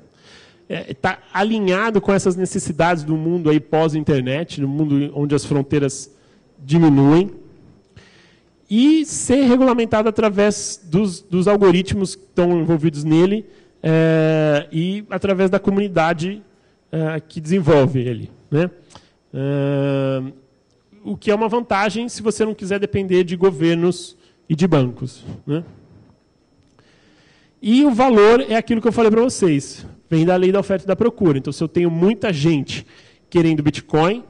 Está alinhado com essas necessidades do mundo aí pós-internet, no mundo onde as fronteiras diminuem. E ser regulamentado através dos algoritmos que estão envolvidos nele e através da comunidade que desenvolve ele, né? O que é uma vantagem se você não quiser depender de governos e de bancos, né? E o valor é aquilo que eu falei para vocês. Vem da lei da oferta e da procura. Então, se eu tenho muita gente querendo Bitcoin,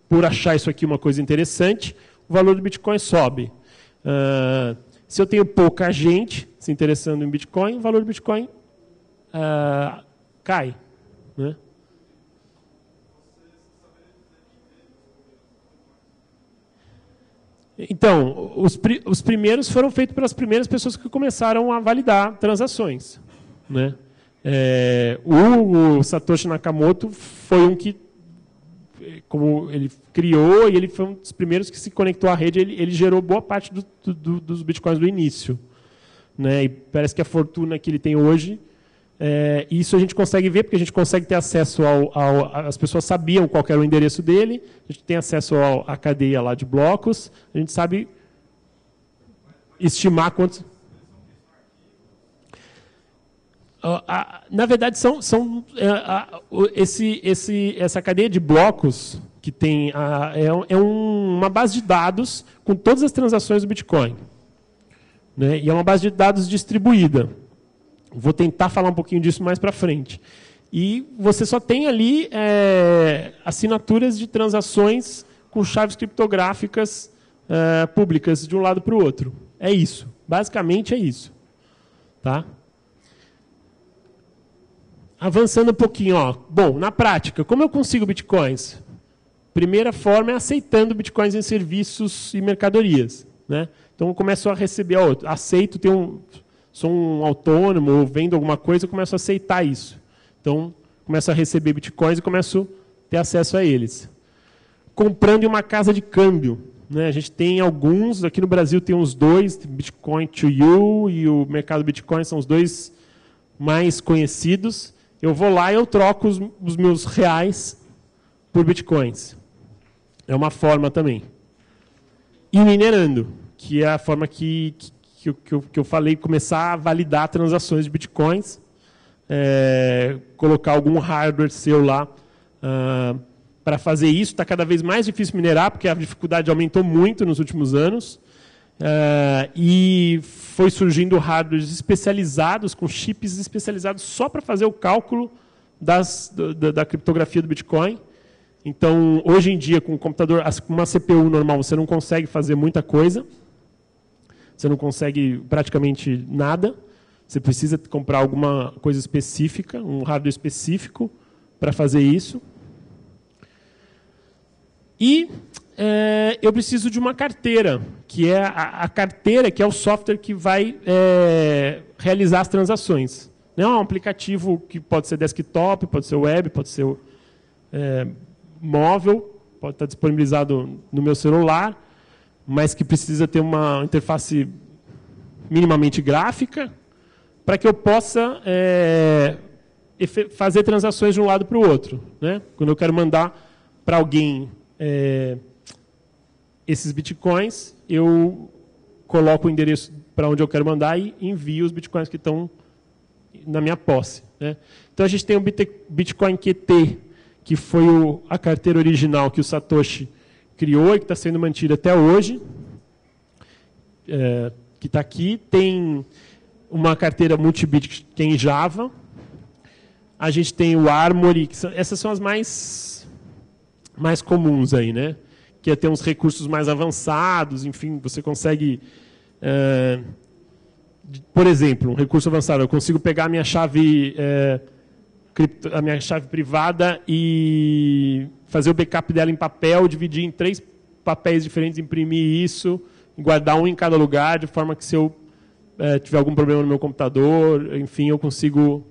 por achar isso aqui uma coisa interessante, o valor do Bitcoin sobe. Se eu tenho pouca gente se interessando em Bitcoin, o valor do Bitcoin cai, né? Então, os primeiros foram feitos pelas primeiras pessoas que começaram a validar transações, né? O Satoshi Nakamoto foi um que, como ele criou, e ele foi um dos primeiros que se conectou à rede, ele gerou boa parte dos bitcoins do início, né? E parece que a fortuna que ele tem hoje, isso a gente consegue ver, porque a gente consegue ter acesso as pessoas sabiam qual era o endereço dele, a gente tem acesso à cadeia lá de blocos, a gente sabe estimar quantos... Na verdade, essa cadeia de blocos que tem uma base de dados com todas as transações do Bitcoin, né? E é uma base de dados distribuída. Vou tentar falar um pouquinho disso mais para frente. E você só tem ali assinaturas de transações com chaves criptográficas públicas de um lado para o outro. É isso. Basicamente é isso. Tá? Avançando um pouquinho. Bom, na prática, como eu consigo bitcoins? Primeira forma é aceitando bitcoins em serviços e mercadorias, né? Então, eu começo a receber, aceito, sou um autônomo, ou vendo alguma coisa, eu começo a aceitar isso. Então, começo a receber bitcoins e começo a ter acesso a eles. Comprando em uma casa de câmbio, né? A gente tem alguns, aqui no Brasil tem uns dois, Bitcoin to You e o Mercado Bitcoin são os dois mais conhecidos. Eu vou lá e eu troco os meus reais por bitcoins. É uma forma também. E minerando, que é a forma que eu falei, começar a validar transações de bitcoins, colocar algum hardware seu lá para fazer isso. Está cada vez mais difícil minerar, porque a dificuldade aumentou muito nos últimos anos. E foi surgindo hardwares especializados, com chips especializados só para fazer o cálculo da criptografia do Bitcoin. Então, hoje em dia, com um computador, com uma CPU normal, você não consegue fazer muita coisa. Você não consegue praticamente nada. Você precisa comprar alguma coisa específica, um hardware específico para fazer isso. E eu preciso de uma carteira, que é a carteira, que é o software que vai realizar as transações. Não é um aplicativo que pode ser desktop, pode ser web, pode ser móvel, pode estar disponibilizado no meu celular, mas que precisa ter uma interface minimamente gráfica, para que eu possa fazer transações de um lado para o outro, né? Quando eu quero mandar para alguém esses bitcoins, eu coloco o endereço para onde eu quero mandar e envio os bitcoins que estão na minha posse, né? Então, a gente tem o Bitcoin QT, que foi a carteira original que o Satoshi criou e que está sendo mantida até hoje, que está aqui. Tem uma carteira multibit que é em Java. A gente tem o Armory, essas são as mais comuns aí, né? Que é ter uns recursos mais avançados, enfim, você consegue... por exemplo, um recurso avançado, eu consigo pegar a minha chave privada e fazer o backup dela em papel, dividir em 3 papéis diferentes, imprimir isso, guardar um em cada lugar, de forma que se eu tiver algum problema no meu computador, enfim, eu consigo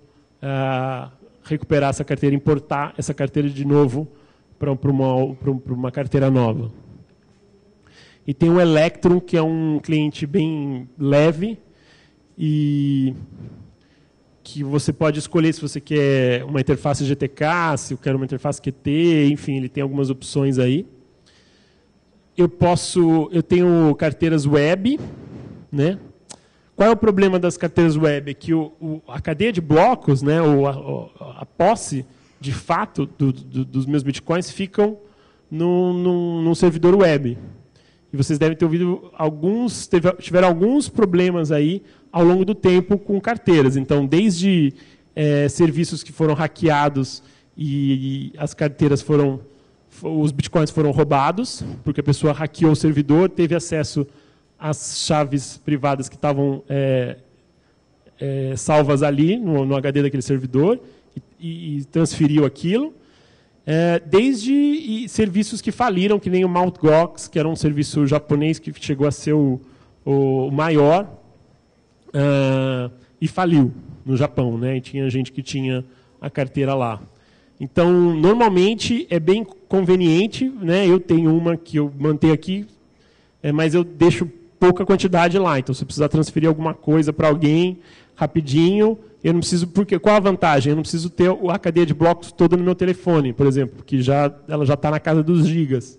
recuperar essa carteira, importar essa carteira de novo para uma carteira nova. E tem o Electrum, que é um cliente bem leve e que você pode escolher se você quer uma interface GTK, se eu quero uma interface QT, enfim, ele tem algumas opções aí. Eu tenho carteiras web, né? Qual é o problema das carteiras web? É que a cadeia de blocos, né, a posse, de fato, dos meus bitcoins ficam num servidor web. E vocês devem ter ouvido tiveram alguns problemas aí ao longo do tempo com carteiras. Então, desde serviços que foram hackeados e as carteiras os bitcoins foram roubados, porque a pessoa hackeou o servidor, teve acesso às chaves privadas que estavam salvas ali no HD daquele servidor e transferiu aquilo. Desde serviços que faliram, que nem o Mt. Gox, que era um serviço japonês que chegou a ser o maior, e faliu no Japão, né? E tinha gente que tinha a carteira lá. Então, normalmente, é bem conveniente, né? Eu tenho uma que eu mantenho aqui, mas eu deixo pouca quantidade lá. Então, se eu precisar transferir alguma coisa para alguém rapidinho, eu não preciso, porque qual a vantagem? Eu não preciso ter a cadeia de blocos toda no meu telefone, por exemplo, porque ela já está na casa dos gigas,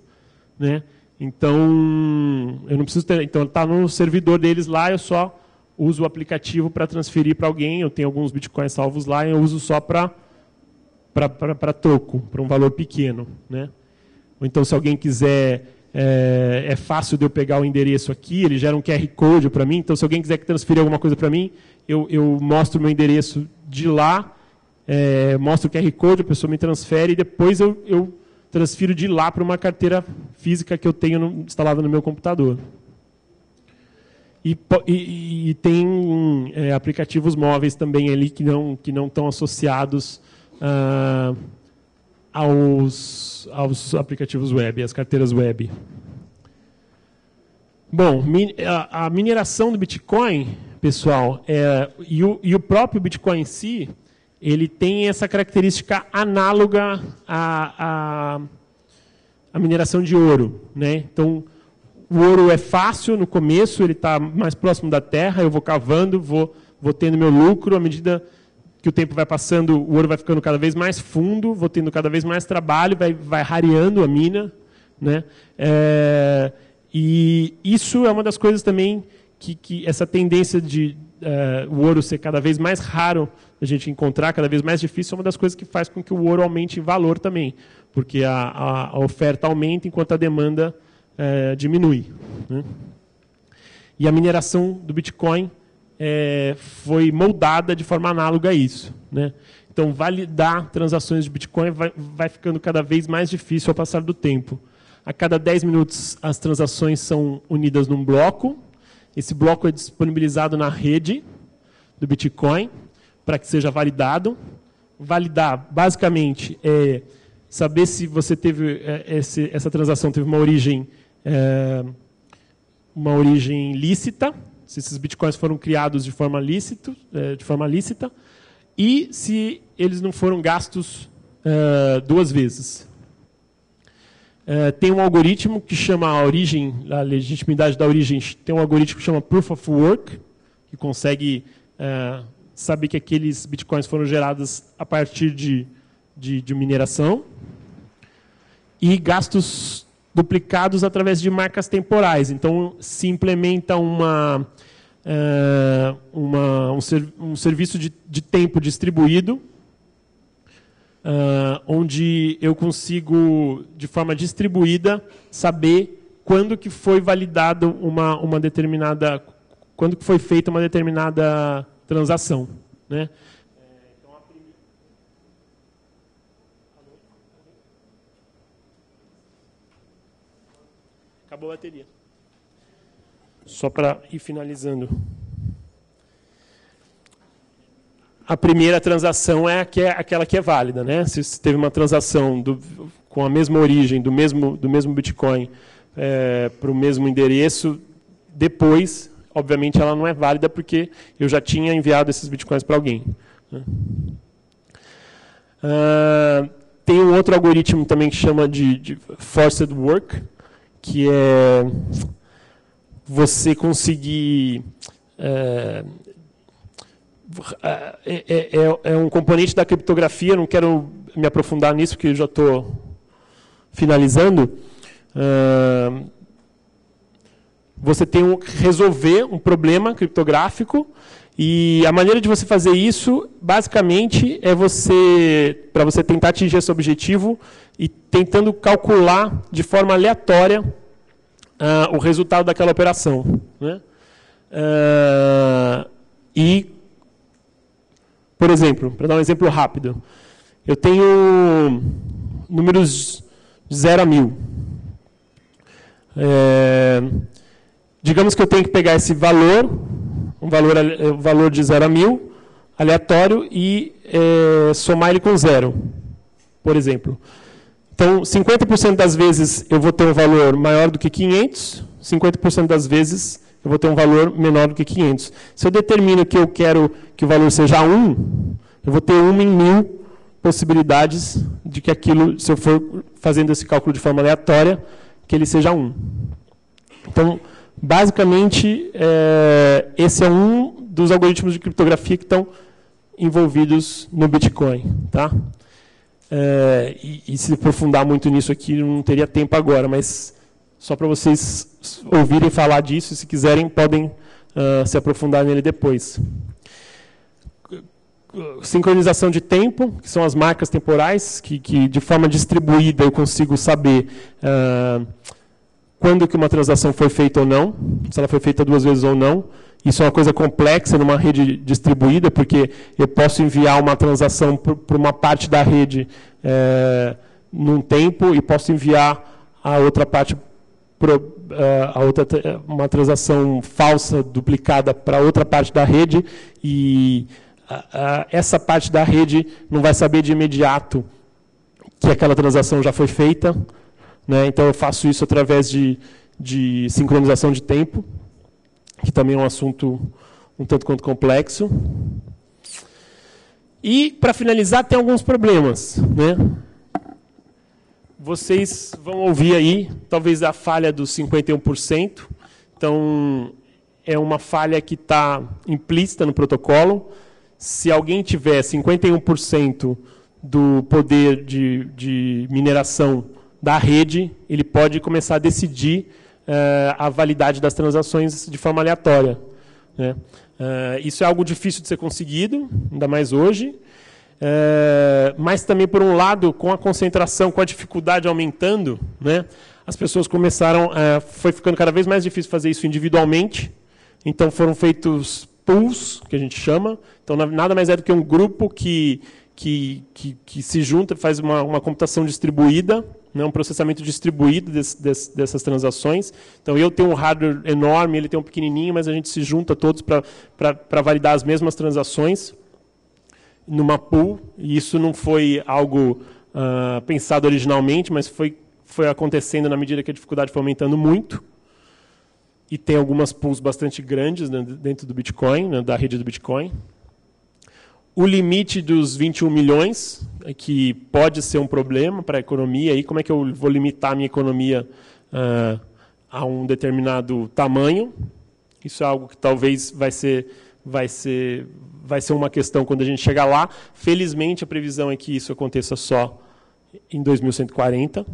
né? Então, eu não preciso ter. Então, está no servidor deles lá, eu só uso o aplicativo para transferir para alguém. Eu tenho alguns bitcoins salvos lá, eu uso só para troco, para um valor pequeno, né? Ou então, se alguém quiser, é fácil de eu pegar o endereço aqui, ele gera um QR Code para mim. Então, se alguém quiser transferir alguma coisa para mim, eu mostro o meu endereço de lá, mostro o QR Code, a pessoa me transfere e depois eu transfiro de lá para uma carteira física que eu tenho instalada no meu computador. E tem aplicativos móveis também ali que não estão associados aos aplicativos web, às carteiras web. Bom, a mineração do Bitcoin, pessoal, e o próprio Bitcoin em si, ele tem essa característica análoga à mineração de ouro, né? Então, o ouro é fácil no começo, ele está mais próximo da terra, eu vou cavando, vou tendo meu lucro, à medida que o tempo vai passando, o ouro vai ficando cada vez mais fundo, vou tendo cada vez mais trabalho, vai rareando a mina, né? E isso é uma das coisas também que essa tendência de o ouro ser cada vez mais raro a gente encontrar, cada vez mais difícil, é uma das coisas que faz com que o ouro aumente em valor também, porque a oferta aumenta enquanto a demanda diminui, né? E a mineração do Bitcoin foi moldada de forma análoga a isso, né? Então, validar transações de Bitcoin vai ficando cada vez mais difícil ao passar do tempo. A cada 10 minutos, as transações são unidas num bloco. Esse bloco é disponibilizado na rede do Bitcoin para que seja validado. Validar, basicamente, é saber se você teve essa transação teve uma origem lícita, se esses bitcoins foram criados de forma lícita, e se eles não foram gastos duas vezes. Tem um algoritmo que chama a legitimidade da origem, tem um algoritmo que chama Proof of Work, que consegue saber que aqueles bitcoins foram gerados a partir de mineração, e gastos duplicados através de marcas temporais. Então, se implementa um serviço de tempo distribuído, onde eu consigo, de forma distribuída, saber quando que foi validado uma determinada, quando que foi feita uma determinada transação, né? Acabou a bateria. Só para ir finalizando. A primeira transação é aquela que é válida, né? Se teve uma transação com a mesma origem, do mesmo Bitcoin, para o mesmo endereço, depois, obviamente ela não é válida porque eu já tinha enviado esses bitcoins para alguém. Tem um outro algoritmo também que chama de forced work, que é você conseguir... É um componente da criptografia, não quero me aprofundar nisso, porque eu já estou finalizando. Você tem que resolver um problema criptográfico, e a maneira de você fazer isso, basicamente, é para você tentar atingir esse objetivo e tentando calcular de forma aleatória o resultado daquela operação. Né? Por exemplo, para dar um exemplo rápido, eu tenho números de 0 a 1000. Digamos que eu tenho que pegar esse valor, um valor de 0 a 1000, aleatório, e somar ele com 0, por exemplo. Então, 50% das vezes eu vou ter um valor maior do que 500, 50% das vezes eu vou ter um valor menor do que 500. Se eu determino que eu quero que o valor seja 1, eu vou ter 1 em 1000 possibilidades de que aquilo, se eu for fazendo esse cálculo de forma aleatória, que ele seja 1. Então, basicamente, esse é um dos algoritmos de criptografia que estão envolvidos no Bitcoin. Tá? E se aprofundar muito nisso aqui, não teria tempo agora, mas só para vocês ouvirem falar disso, se quiserem, podem se aprofundar nele depois. Sincronização de tempo, que são as marcas temporais, que de forma distribuída eu consigo saber quando que uma transação foi feita ou não, se ela foi feita 2 vezes ou não. Isso é uma coisa complexa numa rede distribuída, porque eu posso enviar uma transação para uma parte da rede num tempo e posso enviar a outra parte, uma transação falsa, duplicada, para outra parte da rede, e essa parte da rede não vai saber de imediato que aquela transação já foi feita. Né? Então, eu faço isso através de sincronização de tempo, que também é um assunto um tanto quanto complexo. E, para finalizar, tem alguns problemas. Né? Vocês vão ouvir aí, talvez, a falha dos 51%. Então, é uma falha que está implícita no protocolo. Se alguém tiver 51% do poder de mineração da rede, ele pode começar a decidir a validade das transações de forma aleatória. Né? Isso é algo difícil de ser conseguido, ainda mais hoje. Mas também, por um lado, com a concentração, com a dificuldade aumentando, né, as pessoas começaram, foi ficando cada vez mais difícil fazer isso individualmente. Então foram feitos pools, que a gente chama. Então nada mais é do que um grupo que se junta, faz uma computação distribuída, né, um processamento distribuído dessas transações. Então eu tenho um hardware enorme, ele tem um pequenininho, mas a gente se junta todos para validar as mesmas transações numa pool. E isso não foi algo pensado originalmente, mas foi acontecendo na medida que a dificuldade foi aumentando muito. E tem algumas pools bastante grandes, né, dentro do Bitcoin, né, da rede do Bitcoin. O limite dos 21 milhões, que pode ser um problema para a economia. E como é que eu vou limitar a minha economia a um determinado tamanho? Isso é algo que talvez vai ser uma questão quando a gente chegar lá. Felizmente, a previsão é que isso aconteça só em 2140.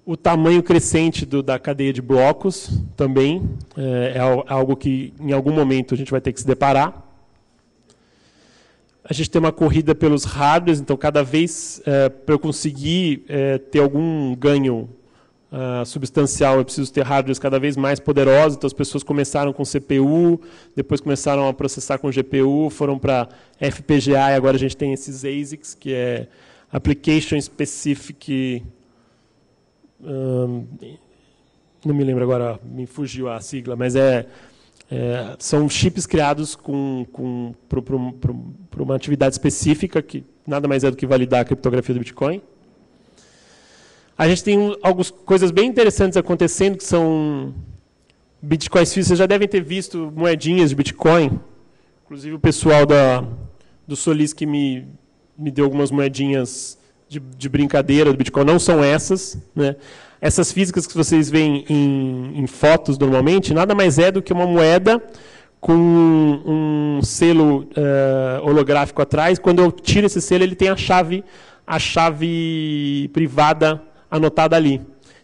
O tamanho crescente da cadeia de blocos também é algo que, em algum momento, a gente vai ter que se deparar. A gente tem uma corrida pelos hardwares, então, cada vez, para eu conseguir ter algum ganho substancial, eu preciso ter hardwares cada vez mais poderosos. Então, as pessoas começaram com CPU, depois começaram a processar com GPU, foram para FPGA, e agora a gente tem esses ASICs, que é Application Specific... não me lembro agora, me fugiu a sigla, mas são chips criados para uma atividade específica, que nada mais é do que validar a criptografia do Bitcoin. A gente tem algumas coisas bem interessantes acontecendo, que são Bitcoins físicos, vocês já devem ter visto moedinhas de Bitcoin. Inclusive o pessoal do Solis que me deu algumas moedinhas de brincadeira do Bitcoin. Não são essas, né? Essas físicas que vocês veem em fotos normalmente, nada mais é do que uma moeda com um selo holográfico atrás. Quando eu tiro esse selo, ele tem a chave privada anotada ali.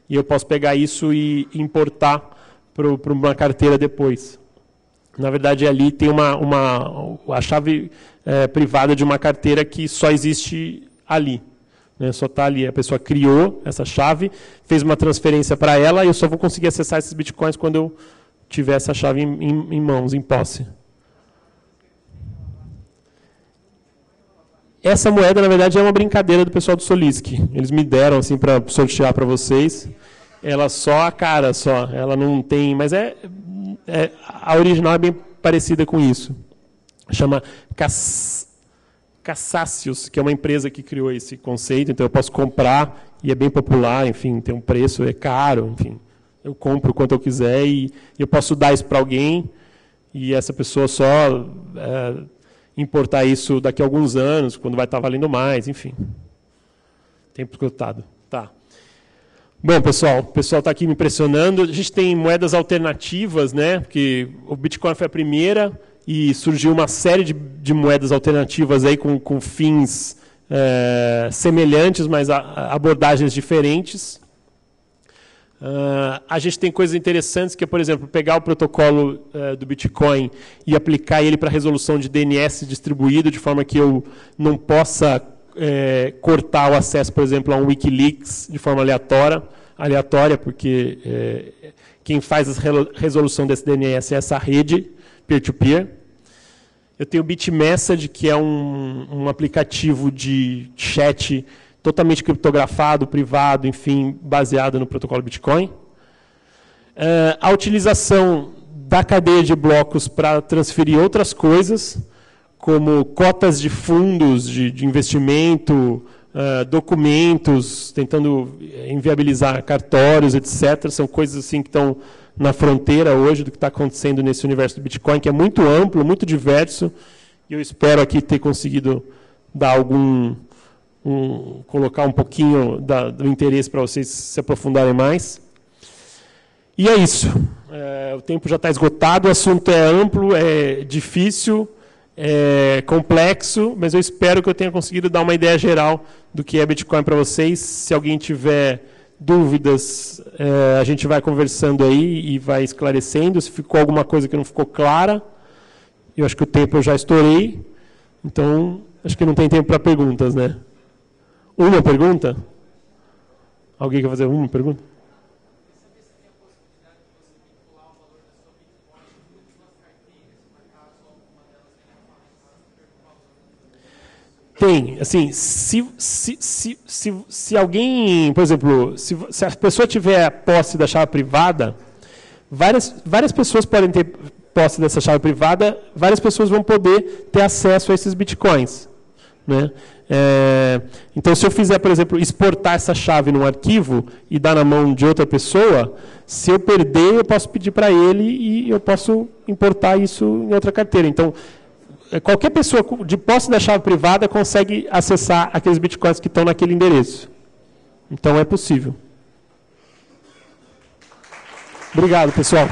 E eu posso pegar isso e importar para uma carteira depois. Na verdade, ali tem a chave privada de uma carteira que só existe ali. Né? Só está ali. A pessoa criou essa chave, fez uma transferência para ela, e eu só vou conseguir acessar esses bitcoins quando eu tiver essa chave em mãos, em posse. Essa moeda, na verdade, é uma brincadeira do pessoal do Solisk. Eles me deram assim para sortear para vocês. Ela só a cara, só. Ela não tem... Mas a original é bem parecida com isso. Chama Cassácios, que é uma empresa que criou esse conceito. Então, eu posso comprar, e é bem popular, enfim, tem um preço, é caro, enfim. Eu compro quanto eu quiser e eu posso dar isso para alguém, e essa pessoa só importar isso daqui a alguns anos, quando vai estar valendo mais, enfim. Tempo esgotado. Tá. Bom, pessoal, o pessoal está aqui me impressionando. A gente tem moedas alternativas, né? Porque o Bitcoin foi a primeira e surgiu uma série de moedas alternativas aí com fins semelhantes, mas abordagens diferentes. A gente tem coisas interessantes, que é, por exemplo, pegar o protocolo do Bitcoin e aplicar ele para a resolução de DNS distribuído, de forma que eu não possa cortar o acesso, por exemplo, a um Wikileaks de forma aleatória, porque quem faz a resolução desse DNS é essa rede peer-to-peer. Eu tenho o BitMessage, que é um aplicativo de chat totalmente criptografado, privado, enfim, baseado no protocolo Bitcoin. A utilização da cadeia de blocos para transferir outras coisas, como cotas de fundos de investimento, documentos, tentando inviabilizar cartórios, etc. São coisas assim que estão na fronteira hoje do que está acontecendo nesse universo do Bitcoin, que é muito amplo, muito diverso, e eu espero aqui ter conseguido dar colocar um pouquinho do interesse para vocês se aprofundarem mais. E é isso. O tempo já está esgotado, o assunto é amplo, é difícil, é complexo, mas eu espero que eu tenha conseguido dar uma ideia geral do que é Bitcoin para vocês. Se alguém tiver dúvidas, a gente vai conversando aí e vai esclarecendo. Se ficou alguma coisa que não ficou clara, eu acho que o tempo eu já estourei, então acho que não tem tempo para perguntas, né? Uma pergunta? Alguém quer fazer uma pergunta? Tem, assim, se alguém, por exemplo, se a pessoa tiver posse da chave privada, várias pessoas podem ter posse dessa chave privada, várias pessoas vão poder ter acesso a esses bitcoins, né? Então, se eu fizer, por exemplo, exportar essa chave num arquivo e dar na mão de outra pessoa, se eu perder, eu posso pedir para ele e eu posso importar isso em outra carteira. Então, qualquer pessoa de posse da chave privada consegue acessar aqueles bitcoins que estão naquele endereço. Então, é possível. Obrigado, pessoal.